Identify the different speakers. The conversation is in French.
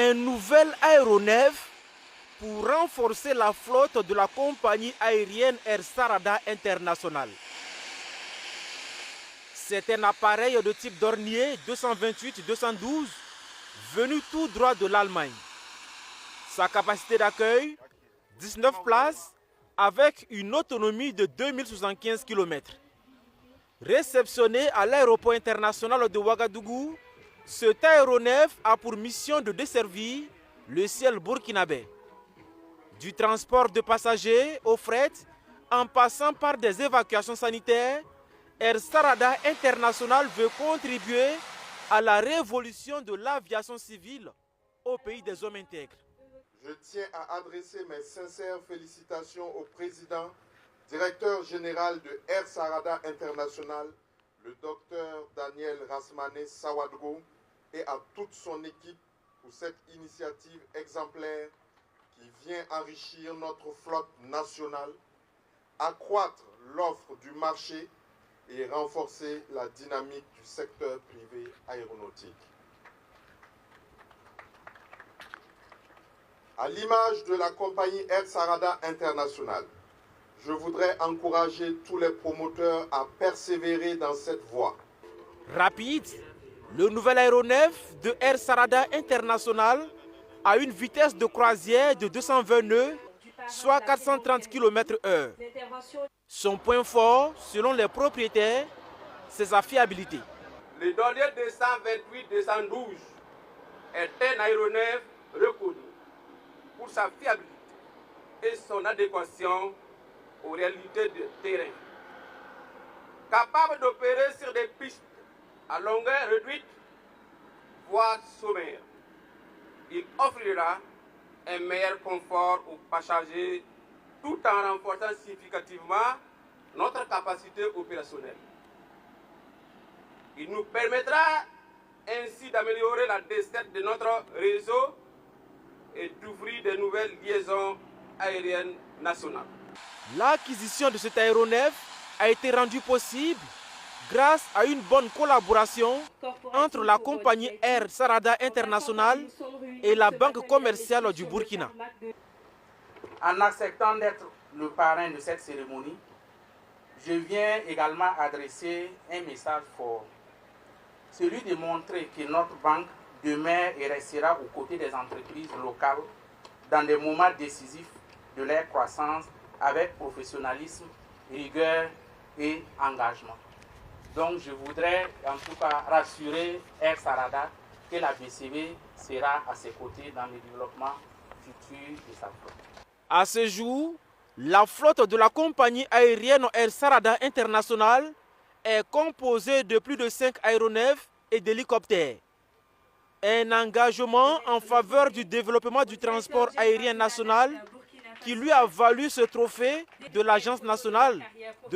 Speaker 1: un nouvel aéronef pour renforcer la flotte de la compagnie aérienne Air Sarada International. C'est un appareil de type Dornier 228-212 venu tout droit de l'Allemagne. Sa capacité d'accueil, 19 places avec une autonomie de 2075 km. Réceptionné à l'aéroport international de Ouagadougou, cet aéronef a pour mission de desservir le ciel burkinabé. Du transport de passagers au fret, en passant par des évacuations sanitaires, Air Sarada International veut contribuer à la révolution de l'aviation civile au pays des hommes intègres.
Speaker 2: Je tiens à adresser mes sincères félicitations au président, directeur général de Air Sarada International, le docteur Daniel Rasmané Sawadgo, et à toute son équipe pour cette initiative exemplaire qui vient enrichir notre flotte nationale, accroître l'offre du marché et renforcer la dynamique du secteur privé aéronautique. À l'image de la compagnie Air Sarada International, je voudrais encourager tous les promoteurs à persévérer dans cette voie.
Speaker 1: Rapide, le nouvel aéronef de Air Sarada International a une vitesse de croisière de 220 nœuds, soit 430 km/h. Son point fort, selon les propriétaires, c'est sa fiabilité.
Speaker 3: Le Dornier 228-212 est un aéronef reconnu pour sa fiabilité et son adéquation aux réalités de terrain. Capable d'opérer sur des pistes à longueur réduite, voire sommaire, il offrira un meilleur confort aux passagers tout en renforçant significativement notre capacité opérationnelle. Il nous permettra ainsi d'améliorer la desserte de notre réseau et d'ouvrir de nouvelles liaisons aériennes nationales.
Speaker 1: L'acquisition de cet aéronef a été rendue possible grâce à une bonne collaboration entre la compagnie Air Sarada International et la Banque commerciale du Burkina.
Speaker 4: En acceptant d'être le parrain de cette cérémonie, je viens également adresser un message fort, celui de montrer que notre banque demeure et restera aux côtés des entreprises locales dans des moments décisifs de leur croissance avec professionnalisme, rigueur et engagement. Donc je voudrais en tout cas rassurer Air Sarada que la BCB sera à ses côtés dans le développement futur de sa flotte.
Speaker 1: À ce jour, la flotte de la compagnie aérienne Air Sarada International est composée de plus de 5 aéronefs et d'hélicoptères. Un engagement en faveur du développement du transport aérien national qui lui a valu ce trophée de l'Agence nationale de